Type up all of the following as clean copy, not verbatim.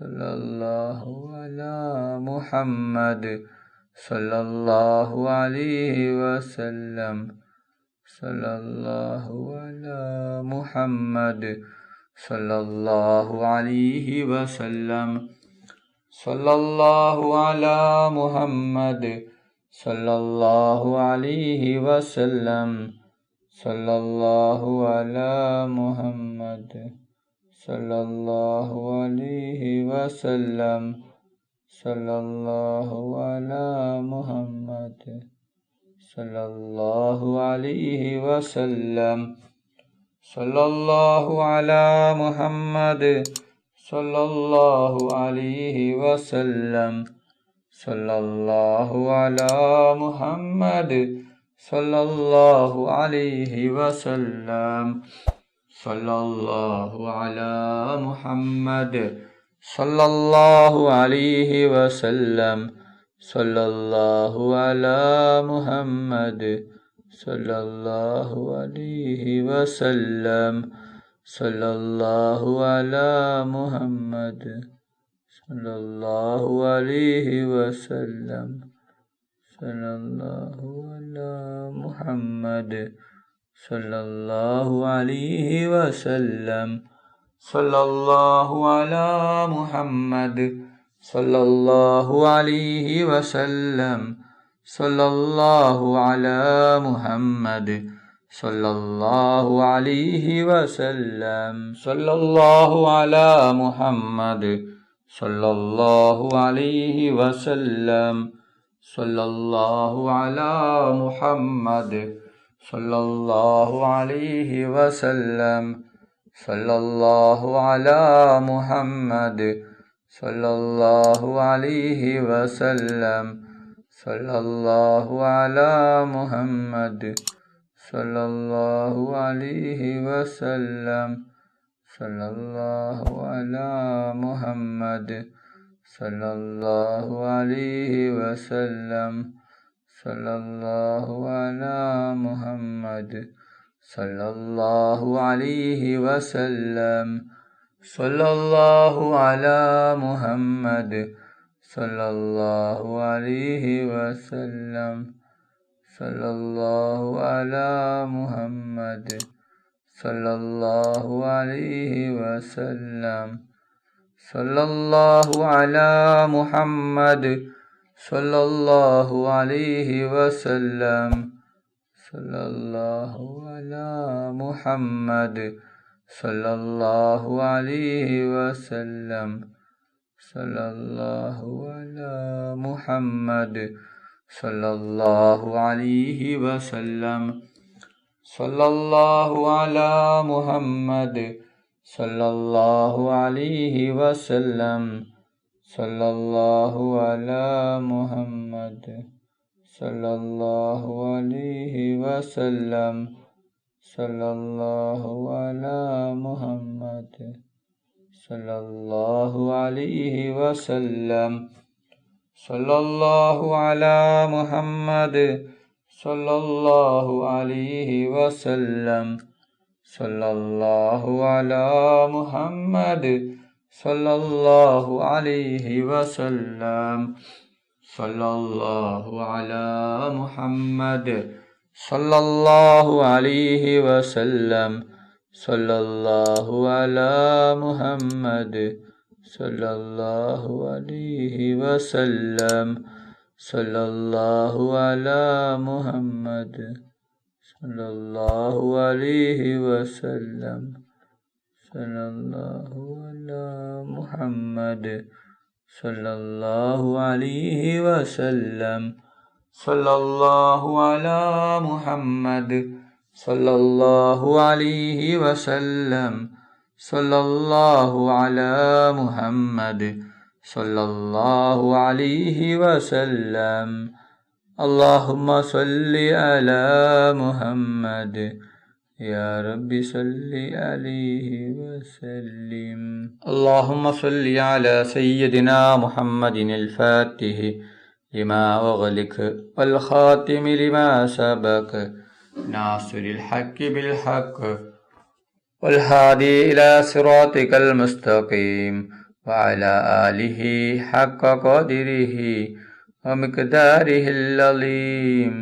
സല്ലല്ലാഹു അലാ മുഹമ്മദ് സല്ലല്ലാഹു അലൈഹി വസല്ലം. സല്ലല്ലാഹു അലാ മുഹമ്മദ് സല്ലല്ലാഹു അലൈഹി വസല്ലം. സല്ലല്ലാഹു അലാ മുഹമ്മദ് സല്ലല്ലാഹു അലൈഹി വസല്ലം. സല്ലല്ലാഹു അലാ മുഹമ്മദ് സല്ലല്ലാഹു അലൈഹി വസല്ലം. സല്ലല്ലാഹു അലാ മുഹമ്മദ് സല്ലല്ലാഹു അലൈഹി വസല്ലം. സല്ലല്ലാഹു അലാ മുഹമ്മദ് സല്ലല്ലാഹു അലൈഹി വസല്ലം. സല്ലല്ലാഹു അലാ മുഹമ്മദ് സല്ലല്ലാഹു അലൈഹി വസല്ലം. സല്ലല്ലാഹു അലാ മുഹമ്മദ് സല്ലല്ലാഹു അലൈഹി വസല്ലം. സല്ലല്ലാഹു അലാ മുഹമ്മദ് സല്ലല്ലാഹു അലൈഹി വസല്ലം. സല്ലല്ലാഹു അലാ മുഹമ്മദ് സല്ലല്ലാഹു അലൈഹി വസല്ലം. സല്ലല്ലാഹു അലാ മുഹമ്മദ് സല്ലല്ലാഹു അലൈഹി വസല്ലം. സല്ലല്ലാഹു അലാ മുഹമ്മദ് സല്ലല്ലാഹു അലൈഹി വസല്ലം. സല്ലല്ലാഹു അലാ മുഹമ്മദ് സല്ലല്ലാഹു അലൈഹി വസല്ലം. സല്ലല്ലാഹു അലാ മുഹമ്മദ് സല്ലല്ലാഹു അലൈഹി വസല്ലം. സല്ലല്ലാഹു അലാ മുഹമ്മദ് സല്ലല്ലാഹു അലൈഹി വസല്ലം. സല്ലല്ലാഹു അലാ മുഹമ്മദ് സല്ലല്ലാഹു അലൈഹി വസല്ലം. സല്ലല്ലാഹു അലാ മുഹമ്മദ് സല്ലല്ലാഹു അലൈഹി വസല്ലം. സല്ലല്ലാഹു അലാ മുഹമ്മദ് സല്ലല്ലാഹു അലൈഹി വസല്ലം. സല്ലല്ലാഹു അലാ മുഹമ്മദ് സല്ലല്ലാഹു അലൈഹി വസല്ലം. സല്ലല്ലാഹു അലാ മുഹമ്മദ് സല്ലല്ലാഹു അലൈഹി വസല്ലം. സല്ലല്ലാഹു അലാ മുഹമ്മദ് സല്ലല്ലാഹു അലൈഹി വസല്ലം. സല്ലല്ലാഹു അലാ മുഹമ്മദ് സല്ലല്ലാഹു അലൈഹി വസല്ലം. സല്ലല്ലാഹു അലാ മുഹമ്മദ് സല്ലല്ലാഹു അലൈഹി വസല്ലം. സല്ലല്ലാഹു അലാ മുഹമ്മദ് സല്ലല്ലാഹു അലൈഹി വസല്ലം. സല്ലല്ലാഹു അലാ മുഹമ്മദ് സല്ലല്ലാഹു അലൈഹി വസല്ലം. സല്ലല്ലാഹു അലാ മുഹമ്മദ് സല്ലല്ലാഹു അലൈഹി വസല്ലം. സല്ലല്ലാഹു അലാ മുഹമ്മദ് സല്ലല്ലാഹു അലൈഹി വസല്ലം. സല്ലല്ലാഹു അലാ മുഹമ്മദ് സല്ലല്ലാഹു അലൈഹി വസല്ലം. സല്ലല്ലാഹു അലാ മുഹമ്മദ് സല്ലല്ലാഹു അലൈഹി വസല്ലം. സല്ലല്ലാഹു അലാ മുഹമ്മദ് സല്ലല്ലാഹു അലൈഹി വസല്ലം. സല്ലല്ലാഹു അലാ മുഹമ്മദ് സല്ലല്ലാഹു അലൈഹി വസല്ലം. സല്ലല്ലാഹു അലാ മുഹമ്മദ് സല്ലല്ലാഹു അലൈഹി വസല്ലം. സല്ലല്ലാഹു അലാ മുഹമ്മദ് സല്ലല്ലാഹു അലൈഹി വസല്ലം. സല്ലല്ലാഹു അലാ മുഹമ്മദ് സല്ലല്ലാഹു അലൈഹി വസല്ലം. സല്ലല്ലാഹു അലാ മുഹമ്മദ് സല്ലല്ലാഹു അലൈഹി വസല്ലം. اللهم صل على محمد يا رب صل عليه وسلم. اللهم صل على سيدنا محمد الفاتح لما أغلق والخاتم لما سبق ناصر الحق بالحق والهادي إلى صراطك المستقيم وعلى آله حق قدره ومقداره العظيم.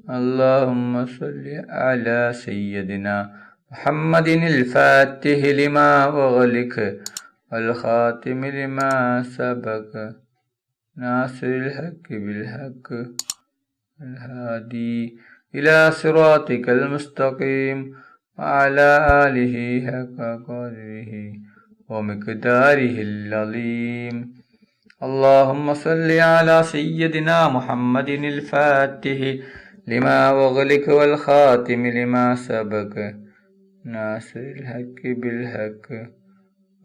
اللهم صل على سيدنا محمد الفاتح لما أغلق والخاتم لما سبق ناصر الحق بالحق الهادي إلى صراطك المستقيم وعلى آله حق قدره ومقداره العظيم. اللهم صل على سيدنا محمد الفاتح لما أغلق والخاتم لما سبق ناصر الحق بالحق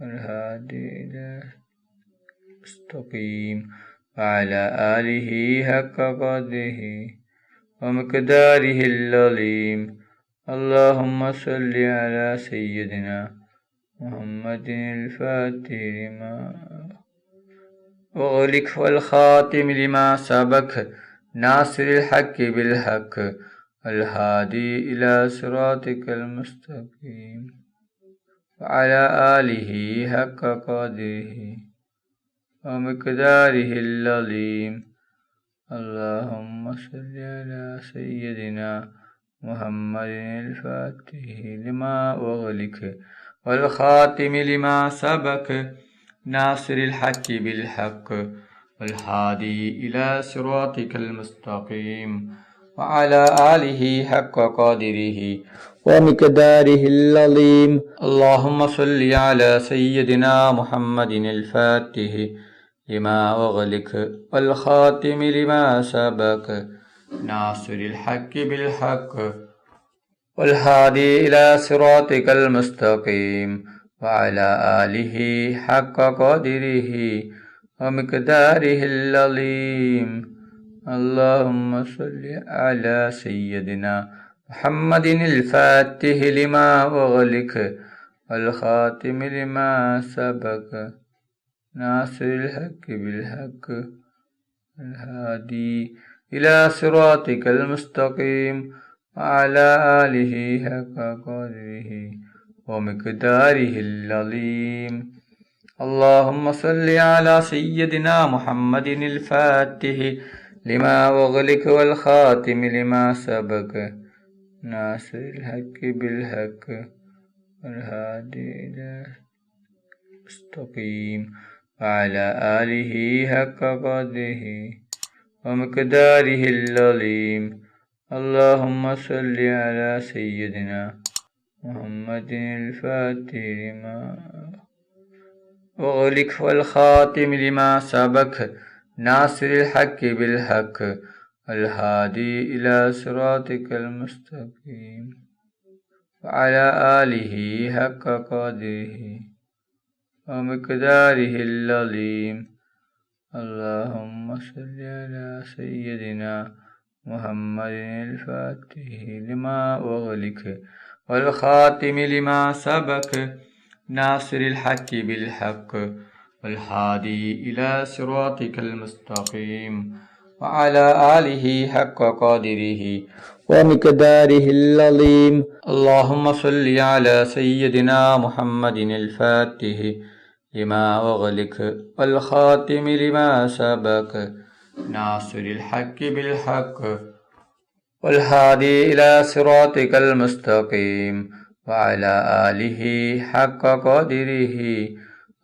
والهادي إلى المستقيم وعلى آله حق قدره ومقداره العظيم. اللهم صل على سيدنا محمد الفاتح لما أغلق والخاتم لما سبق ناصر الحق بالحق والهادي إلى صراطك المستقيم وعلى آله حق قدره ومقداره العظيم. اللهم صل على سيدنا محمد الفاتح لما أغلق والخاتم لما سبق ناصر الحق بالحق والهادي إلى صراطك المستقيم وعلى آله حق قدره ومقداره العظيم. اللهم صل على سيدنا محمد الفاتح لما أغلق والخاتم لما سبق ناصر الحق بالحق والهادي إلى صراطك المستقيم وعلى آله حق قدره ومقداره العظيم. اللهم صل على سيدنا محمد الفاتح لما أغلق والخاتم لما سبق ناصر الحق بالحق الهادي إلى صراطك المستقيم وعلى آله حق قدره ومقداره العظيم. اللهم صل على سيدنا محمد الفاتح لما أغلق والخاتم لما سبق ناصر الحق بالحق والهادي إلى المستقيم وعلى آله حق قدره ومقداره العظيم. اللهم صل على سيدنا محمد الفاتح لما أغلق والخاتم لما سبق ناصر الحق بالحق والهادي إلى صراطك المستقيم وعلى آله حق قدره ومقداره العظيم. اللهم صل على سيدنا محمد الفاتح لما أغلق والخاتم لما سبق ناصر الحق بالحق والهادي إلى صراطك المستقيم وعلى آله حق قدره ومقداره العظيم. اللهم صل على سيدنا محمد الفاتح لما أغلق والخاتم لما سبق ناصر الحق بالحق والهادي إلى صراطك المستقيم وعلى آله حق قدره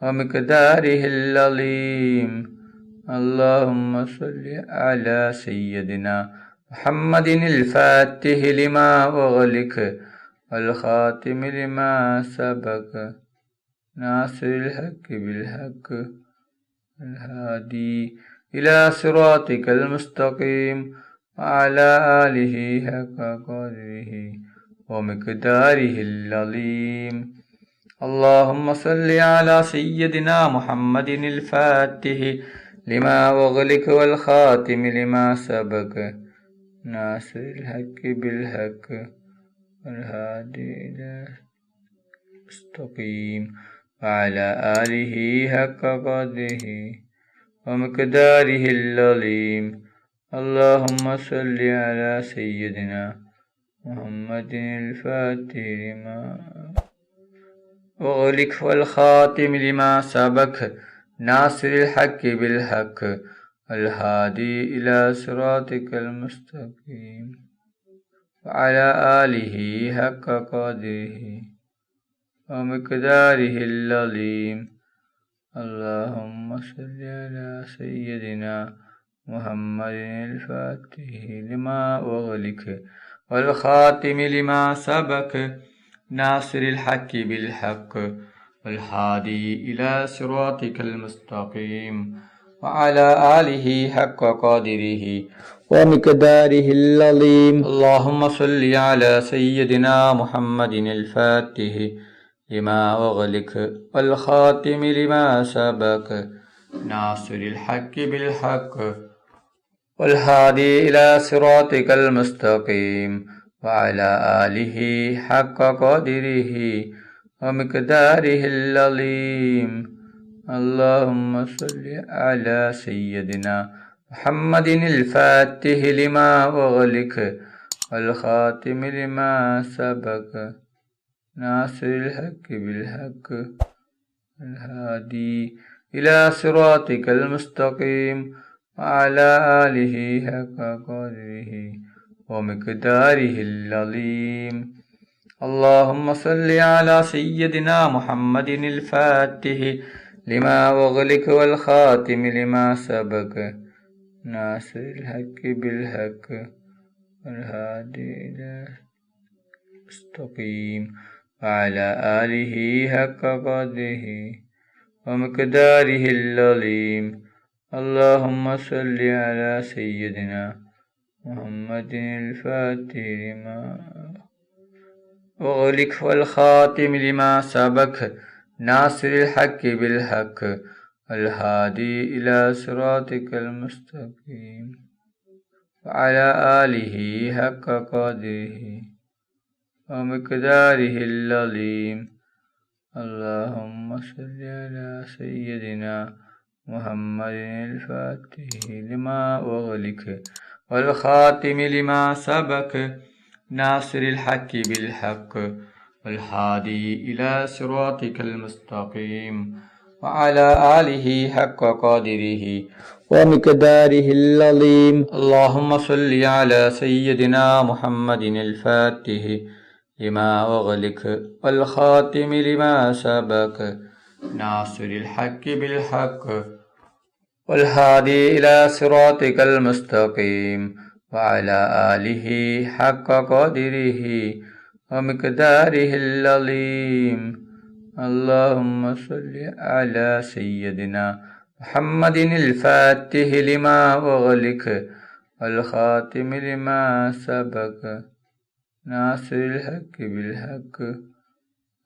ومقداره العظيم. اللهم صل على سيدنا محمد الفاتح لما أغلق والخاتم لما سبق ناصر الحق بالحق الهادي إلى صراطك المستقيم وعلى آله حق قدره ومقداره العظيم. اللهم صل على سيدنا محمد الفاتح لما أغلق والخاتم لما سبق ناصر الحق بالحق والهادي إلى المستقيم وعلى آله حق قدره ومقداره العظيم. اللهم صل على سيدنا محمد الفاتح لما وغلق والخاتم لما سبق ناصر الحق بالحق والهادي إلى صراطك المستقيم وعلى آله حق قدره ومقداره العظيم. اللهم صل على سيدنا محمد الفاتح لما أغلق والخاتم لما سبق ناصر الحق بالحق والهادي إلى صراطك المستقيم وعلى آله حق قدره ومقداره العظيم. اللهم صل على سيدنا محمد الفاتح لما أغلق والخاتم لما سبق ناصر الحق بالحق والهادي إلى صراطك المستقيم وعلى آله حق قدره ومقداره العظيم. اللهم صل على سيدنا محمد الفاتح لما أغلق والخاتم لما سبق ناصر الحق بالحق الهادي إلى صراطك المستقيم وعلى آله حق قدره ومقداره العظيم. اللهم صل على سيدنا محمد الفاتح لما أغلق والخاتم لما سبق ناصر الحق بالحق والهادي إلى المستقيم وعلى آله حق قدره ومقداره العظيم. اللهم صل على سيدنا محمد الفاتح لما أغلق والخاتم لما سبق ناصر الحق بالحق والهادي إلى صراطك المستقيم وعلى آله حق قدره ومقداره العظيم. اللهم صل على سيدنا محمد الفاتح لما أغلق والخاتم لما سبق ناصر الحق بالحق والهادي إلى صراطك المستقيم وعلى آله حق قدره ومقداره العظيم. اللهم صل على سيدنا محمد الفاتح لما أغلق والخاتم لما سبق ناصر الحق بالحق والهادي إلى صراطك المستقيم وعلى آله حق قدره ومقداره العظيم. اللهم صل على سيدنا محمد الفاتح لما أغلق والخاتم لما سبق ناصر الحق بالحق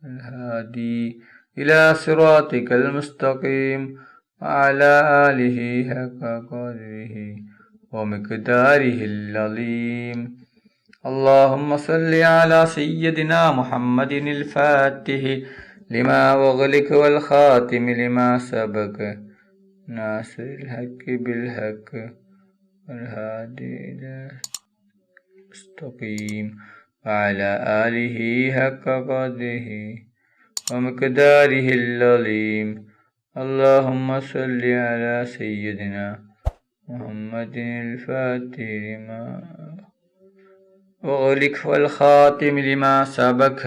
الهادي إلى صراطك المستقيم وعلى آله حق قدره ومقداره العظيم. اللهم صل على سيدنا محمد الفاتح لما أغلق والخاتم لما سبق ناصر الحق بالحق والهادي إلى المستقيم وعلى آله حق قدره ومقداره العظيم. اللهم صل على سيدنا محمد الفاتح لما أغلق والخاتم لما سبق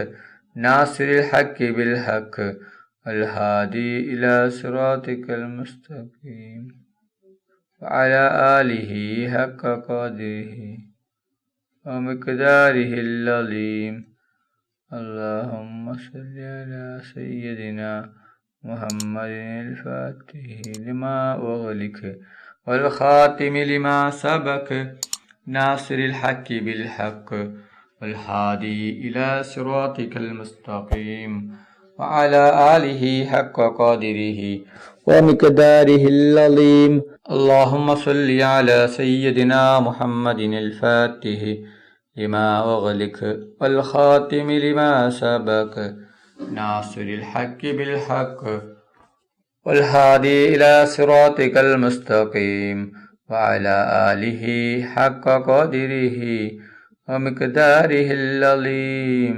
ناصر الحق بالحق والهادي إلى صراطك المستقيم وعلى آله حق قدره ومقداره العظيم. اللهم صل على سيدنا محمد الفاتح لما أغلق والخاتم لما سبق ناصر الحق بالحق والهادي إلى صراطك المستقيم وعلى آله حق قدره ومقداره العظيم. اللهم صل على سيدنا محمد الفاتح لما أغلق والخاتم لما سبق ناصر الحق بالحق والهادي إلى صراطك المستقيم وعلى آله حق قدره ومقداره العظيم.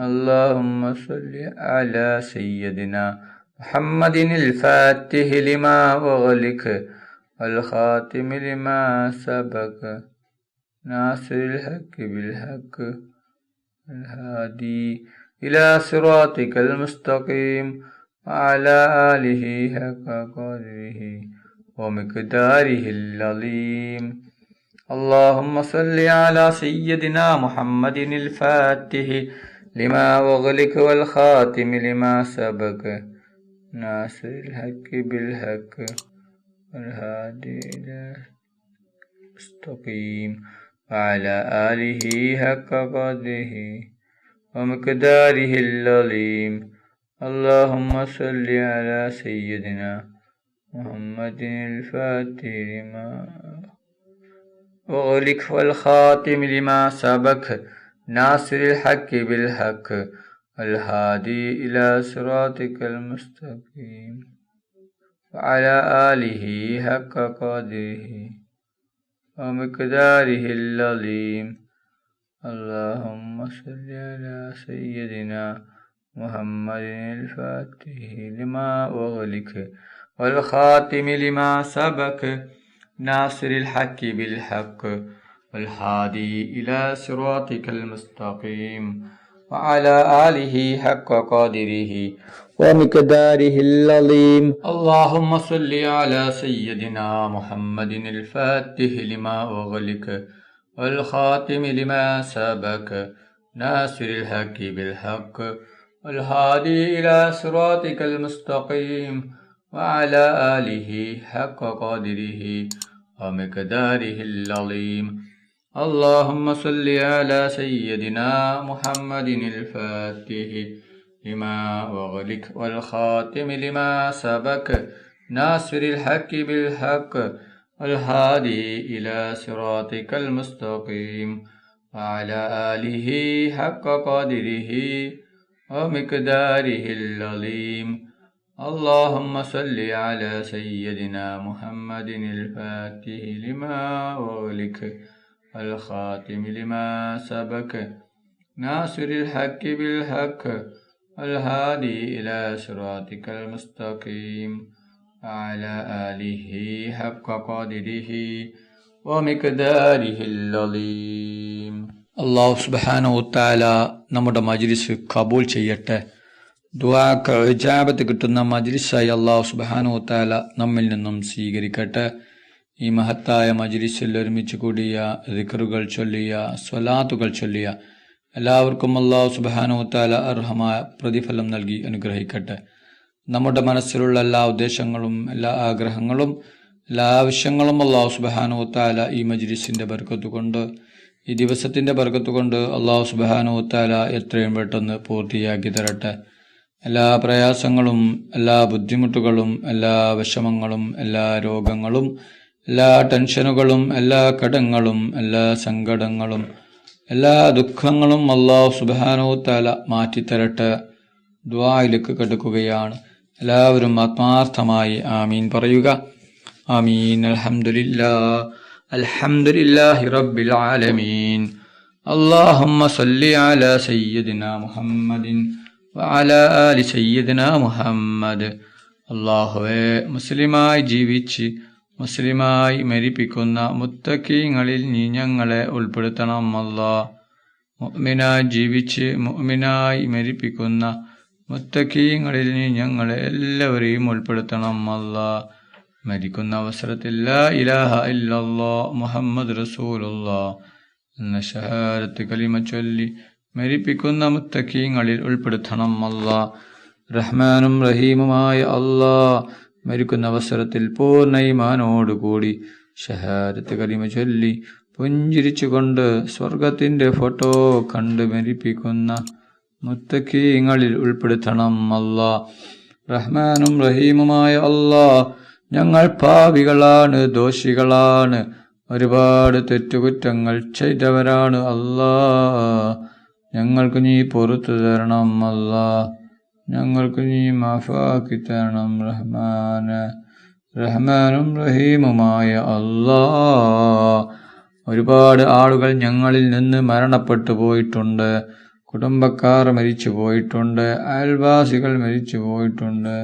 اللهم صل على سيدنا محمد الفاتح لما أغلق والخاتم لما سبق ناصر الحق بالحق الهادي إلى صراطك المستقيم وعلى آله حق قدره ومقداره العظيم. اللهم صل على سيدنا محمد الفاتح لما أغلق والخاتم لما سبق ناصر الحق بالحق والهادي إلى المستقيم وعلى آله حق قدره ومقداره العظيم. اللهم صل على سيدنا محمد الفاتح لما أغلق والخاتم لما سبق ناصر الحق بالحق والهادي إلى صراطك المستقيم وعلى آله حق قدره ومقداره العظيم. اللهم صل على سيدنا محمد الفاتح لما أغلق والخاتم لما سبق ناصر الحق بالحق والهادي إلى صراطك المستقيم وعلى آله حق قدره ومقداره العظيم. اللهم صل على سيدنا محمد الفاتح لما أغلق والخاتم لما سبق ناصر الحق بالحق والهادي إلى صراطك المستقيم وعلى آله حق قدره ومقداره العظيم. اللهم صل على سيدنا محمد الفاتح لما أغلق والخاتم لما سبق ناصر الحق بالحق والهادي إلى صراطك المستقيم وعلى آله حق قدره ومقداره العظيم. اللهم صل على سيدنا محمد الفاتح لما أغلق والخاتم لما سبق ناصر الحق بالحق والهادي إلى صراطك المستقيم وعلى آله حق قدره ومقداره العظيم. അല്ലാഹു സുബ്ഹാനഹു വതആല നമ്മുടെ മജ്ലിസ് കബൂൽ ചെയ്യട്ടെ. ദുആക്ക് ഇജാബത്ത് കിട്ടുന്ന മജ്ലിസായി അല്ലാഹു സുബ്ഹാനഹു വതആല നമ്മിൽ നിന്നും സ്വീകരിക്കട്ടെ. ഈ മഹത്തായ മജ്ലിസിൽ ഒരുമിച്ച് കൂടിയ ദിക്റുകൾ ചൊല്ലിയ സ്വലാത്തുകൾ ചൊല്ലിയ എല്ലാവർക്കും അല്ലാഹു സുബ്ഹാനഹു വതആല അർഹമായ പ്രതിഫലം നൽകി അനുഗ്രഹിക്കട്ടെ. നമ്മുടെ മനസ്സിലുള്ള എല്ലാ ഉദ്ദേശങ്ങളും എല്ലാ ആഗ്രഹങ്ങളും എല്ലാ ആവശ്യങ്ങളും അല്ലാഹു സുബ്ഹാനഹു വതആല ഈ മജ്ലിസിന്റെ ബർക്കത്ത് കൊണ്ട് ഈ ദിവസത്തിന്റെ ബർക്കത്ത് കൊണ്ട് അല്ലാഹു സുബ്ഹാനഹു വതആല എത്രയും പെട്ടെന്ന് പൂർത്തിയാക്കി തരട്ടെ. എല്ലാ പ്രയാസങ്ങളും എല്ലാ ബുദ്ധിമുട്ടുകളും എല്ലാ വിഷമങ്ങളും എല്ലാ രോഗങ്ങളും എല്ലാ ടെൻഷനുകളും എല്ലാ കടങ്ങളും എല്ലാ സങ്കടങ്ങളും എല്ലാ ദുഃഖങ്ങളും അല്ലാഹു സുബ്ഹാനഹു വതആല മാറ്റിത്തരട്ടെ. ദുആയിലേക്ക് കടക്കുകയാണ്. എല്ലാവരും ആത്മാർത്ഥമായി ആമീൻ പറയുക. ആമീൻ. അൽഹംദുലില്ലാഹി റബ്ബിൽ ആലമീൻ. അല്ലാഹുമ്മ സല്ലി അലാ സയ്യിദിനാ മുഹമ്മദിൻ വഅലാ ആലി സയ്യിദിനാ മുഹമ്മദ്. അല്ലാഹുവേ, മുസ്ലിമായി ജീവിച്ച് മുസ്ലിമായി മരിപ്പിക്കുന്ന മുത്തഖീങ്ങളിൽ നീ ഞങ്ങളെ ഉൾപ്പെടുത്തണം അല്ലാഹ്. മുഅ്മിനായി ജീവിച്ച് മുഅ്മിനായി മരിപ്പിക്കുന്ന മുത്തഖീങ്ങളിൽ നീ ഞങ്ങളെ എല്ലാവരെയും ഉൾപ്പെടുത്തണം അല്ലാഹ്. മരിക്കുന്ന അവസരത്തിൽ ലാ ഇലാഹ ഇല്ലല്ലാഹ് മുഹമ്മദ് റസൂലുള്ളാഹ് എന്ന ഷഹാദത്ത് കലിമ ചൊല്ലി മരിപ്പിക്കുന്ന മുത്തഖീങ്ങളിൽ ഉൾപ്പെടുത്തണം അല്ലാഹ്. റഹ്മാനും റഹീമുമായ അല്ലാഹ്, മരിക്കുന്ന അവസരത്തിൽ പൂർണ്ണ ഈമാനോടുകൂടി ഷഹാദത്ത് കലിമ ചൊല്ലി പുഞ്ചിരിച്ചുകൊണ്ട് സ്വർഗത്തിന്റെ ഫോട്ടോ കണ്ട് മരിപ്പിക്കുന്ന മുത്തഖീങ്ങളിൽ ഉൾപ്പെടുത്തണം അല്ലാഹ്. റഹ്മാനും റഹീമുമായ അല്ലാഹ്, ഞങ്ങൾ പാപികളാണ്, ദോഷികളാണ്, ഒരുപാട് തെറ്റുകുറ്റങ്ങൾ ചെയ്തവരാണ് അല്ലാഹ്. ഞങ്ങൾക്ക് നീ പുറത്തു തരണം അല്ലാഹ്. ഞങ്ങൾക്ക് നീ മാഫാക്കി തരണം റഹ്മാന്. റഹ്മാനും റഹീമുമായ അല്ലാഹ്, ഒരുപാട് ആളുകൾ ഞങ്ങളിൽ നിന്ന് മരണപ്പെട്ടു പോയിട്ടുണ്ട്. കുടുംബക്കാർ മരിച്ചു പോയിട്ടുണ്ട്, അയൽവാസികൾ മരിച്ചു പോയിട്ടുണ്ട്,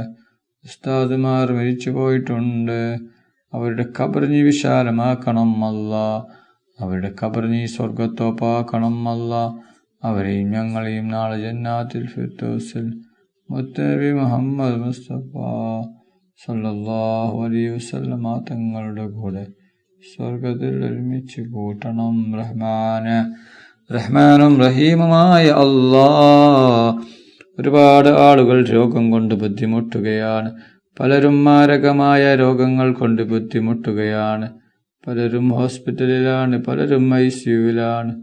ഉസ്താദുമാർ മരിച്ചു പോയിട്ടുണ്ട്. അവരുടെ ഖബർ നീ വിശാലമാക്കണം അല്ലാ. അവരുടെ ഖബർ നീ സ്വർഗത്തോപ്പാക്കണം അല്ലാ. അവരെയും ഞങ്ങളെയും നാളെ ജന്നാത്തുൽ ഫിർദൗസിൽ മുത്തനബി മുഹമ്മദ് മുസ്തഫ സല്ലല്ലാഹു അലൈഹി വസല്ലമ തങ്ങളുടെ കൂടെ സ്വർഗത്തിൽ ഒരുമിച്ച് കൂട്ടണം. റഹ്മാനും റഹീമുമായ അല്ലാ, ഒരുപാട് ആളുകൾ രോഗം കൊണ്ട് ബുദ്ധിമുട്ടുകയാണ്. പലരും മാരകമായ രോഗങ്ങൾ കൊണ്ട് ബുദ്ധിമുട്ടുകയാണ്. പലരും ഹോസ്പിറ്റലിലാണ്, പലരും ICUവിലാണ്.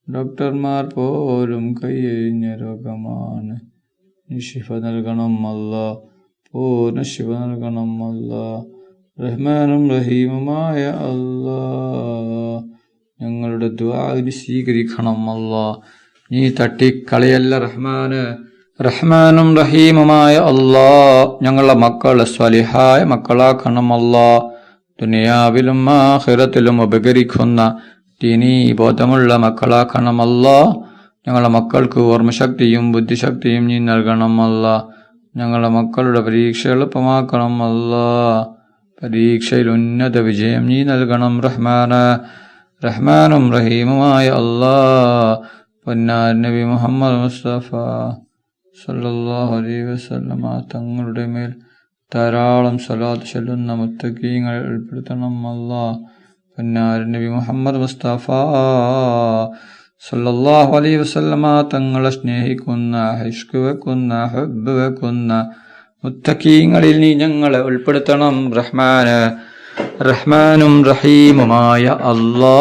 ഡോക്ടർമാർ പോലും കൈയൊഴിഞ്ഞ രോഗമാണ്. നീ ശിഫ നൽകണം അല്ലാ, പൂർണ്ണ ശിഫ നൽകണം അല്ലാ. റഹ്മാനും റഹീമുമായ അല്ലാ, ഞങ്ങളുടെ ദുആ നീ സ്വീകരിക്കണം അല്ലാ. നീ തട്ടിക്കളയല്ല റഹ്മാന്. റഹ്മാനും റഹീമുമായ അല്ലാ, ഞങ്ങളുടെ മക്കളെ സ്വലിഹായ മക്കളാക്കണം അല്ലാ. ദുനിയാവിലും ആഖിറത്തിലും ഉപകരിക്കുന്ന ദീനീ ബോധമുള്ള മക്കളാക്കണം അല്ലാ. ഞങ്ങളുടെ മക്കൾക്ക് ഓർമ്മശക്തിയും ബുദ്ധിശക്തിയും നീ നൽകണം അല്ലാ. ഞങ്ങളുടെ മക്കളുടെ പരീക്ഷ എളുപ്പമാക്കണം അല്ലാ. പരീക്ഷയിൽ ഉന്നത വിജയം നീ നൽകണം റഹ്മാന്. റഹ്മാനും റഹീമുമായ അല്ലാ, പൊന്നാർ നബി മുഹമ്മദ് മുസ്തഫ സല്ലല്ലാഹു അലൈഹി വസല്ലമ തങ്ങളുടെ മേൽ ധാരാളം സ്വലാത്ത് ചൊല്ലുന്ന മുത്തഖീങ്ങളിൽ ഉൾപ്പെടുത്തണം അല്ലാ. പൊന്നാർ നബി മുഹമ്മദ് മുസ്തഫ സല്ലല്ലാഹു അലൈഹി വസല്ലമ തങ്ങളെ സ്നേഹിക്കുന്ന, ഇഷ്ക് വെക്കുന്ന, ഹബ്ബ് വെക്കുന്ന മുത്തഖീങ്ങളിൽ നീ ഞങ്ങളെ ഉൾപ്പെടുത്തണം റഹ്മാന്. റഹ്മാനും റഹീമുമായ അല്ലാ,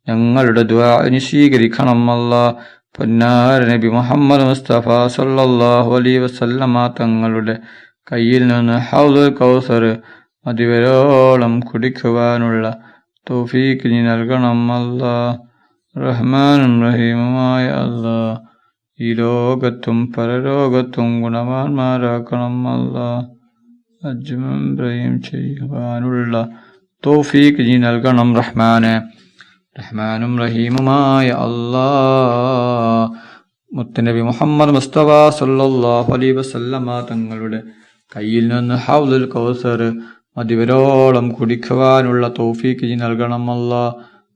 ഞങ്ങളുടെ ദുആ നീ സ്വീകരിക്കണം അല്ലാ. പൊന്നാർ നബി മുഹമ്മദ് മുസ്തഫ സല്ലല്ലാഹു അലൈഹി വസല്ലമ തങ്ങളുടെ കയ്യിൽ നിന്ന് ഹൗദുൽ കൗസർ മതിവരോളം കുടിക്കുവാനുള്ള തൗഫീഖ് നീ നൽകണം അല്ലാ. റഹ്മാനും റഹീമുമായ അല്ലാ, ഈ ലോകത്തും പരലോകത്തും ഗുണവാന്മാരാക്കണം അല്ലാ. ഹജ്ജും ഉംറയും ചെയ്യുവാനുള്ള തൗഫീഖ് നീ നൽകണം റഹ്മാനെ. റഹ്മാനും റഹീമുമായ അല്ലാ, മുത്തനബി മുഹമ്മദ് മുസ്തഫ സല്ലല്ലാഹു അലൈഹി വസല്ലമ തങ്ങളുടെ കയ്യിൽ നിന്ന് ഹൗദുൽ കൗസർ മതിവരോളം കുടിക്കുവാനുള്ള തൗഫീഖ് നീ നൽകണം അല്ലാ.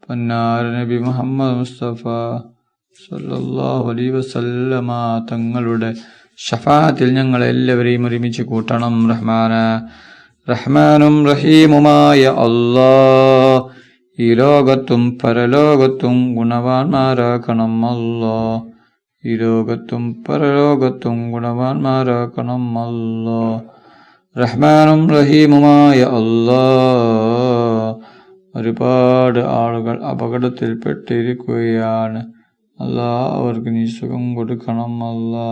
പൊന്നാര നബി മുഹമ്മദ് മുസ്തഫ സല്ലല്ലാഹു അലൈഹി വസല്ലമ തങ്ങളുടെ ശഫാഅത്തിൽ ഞങ്ങളെല്ലാവരെയും ഒരുമിച്ച് കൂട്ടണം റഹ്മാനെ. റഹ്മാനും റഹീമുമായ അല്ലാ, ഈ ലോകത്തും പരലോകത്തും ഗുണവാന്മാരാക്കണം അല്ലാ. ഈ ലോകത്തും പരലോകത്തും ഗുണവാന്മാരാക്കണം അല്ലാ. റഹ്മാനും റഹീമുമായ അല്ലാ, ഒരുപാട് ആളുകൾ അപകടത്തിൽപ്പെട്ടിരിക്കുകയാണ് അല്ലാ. അവർക്ക് നീ സുഖം കൊടുക്കണം അല്ലാ.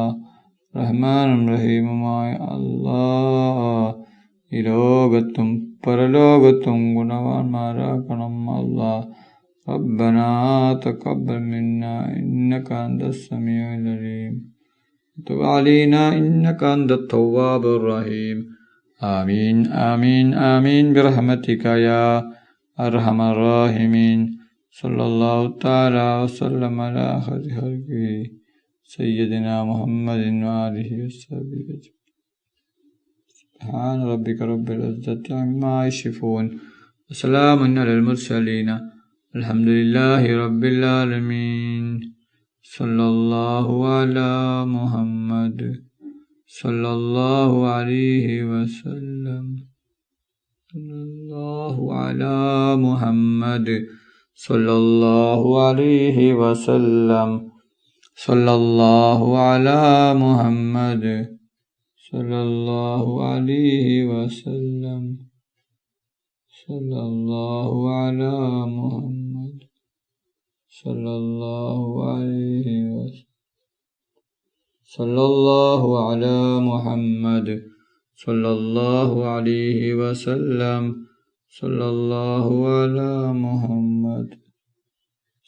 റഹ്മാനും റഹീമുമായ അല്ലാ, ഈ ലോകത്തും പരലോകത്തും ഗുണവാന്മാരാക്കണം അല്ലാ. റബ്ബനാ തഖബ്ബൽ മിന്നാ ഇന്നക അൻതസ് സമീഉൽ അലീം വതുബ് അലൈനാ ഇന്നക അൻതത് തവ്വാബുർ റഹീം. ആമീൻ ആമീൻ ആമീൻ ബിറഹ്മതിക യാ അർഹമർ റഹീമീൻ. സല്ലല്ലാഹു തആല വസല്ലം അലാ ഖൈരി ഖൽഖി സയ്യിദിനാ മുഹമ്മദിൻ വആലിഹി വസഹ്ബിഹി അജ്മഈൻ. സുബ്ഹാന റബ്ബിക റബ്ബിൽ ഇസ്സത്തി അമ്മാ യസിഫൂൻ വസലാമുൻ അലൽ മുർസലീൻ അൽഹംദുലില്ലാഹി റബ്ബിൽ ആലമീൻ. സല്ലല്ലാഹു അലാ മുഹമ്മദ് സല്ലല്ലാഹു അലൈഹി വസല്ലം. സല്ലല്ലാഹു അലാ മുഹമ്മദ് സല്ലല്ലാഹു അലൈഹി വസല്ലം. സല്ലല്ലാഹു അലാ മുഹമ്മദ് സല്ലല്ലാഹു അലൈഹി വസല്ലം. സല്ലല്ലാഹു അലാ മുഹമ്മദ് സല്ലല്ലാഹു അലൈഹി വസല്ലം. സല്ലല്ലാഹു അലാ മുഹമ്മദ് സല്ലല്ലാഹു അലൈഹി വസല്ലം. സല്ലല്ലാഹു അലാ മുഹമ്മദ്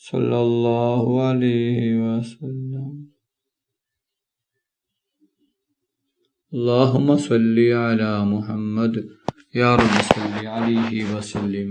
സല്ലല്ലാഹു അലൈഹി വസല്ലം. اللهم صل على محمد يا رب صل عليه وسلم.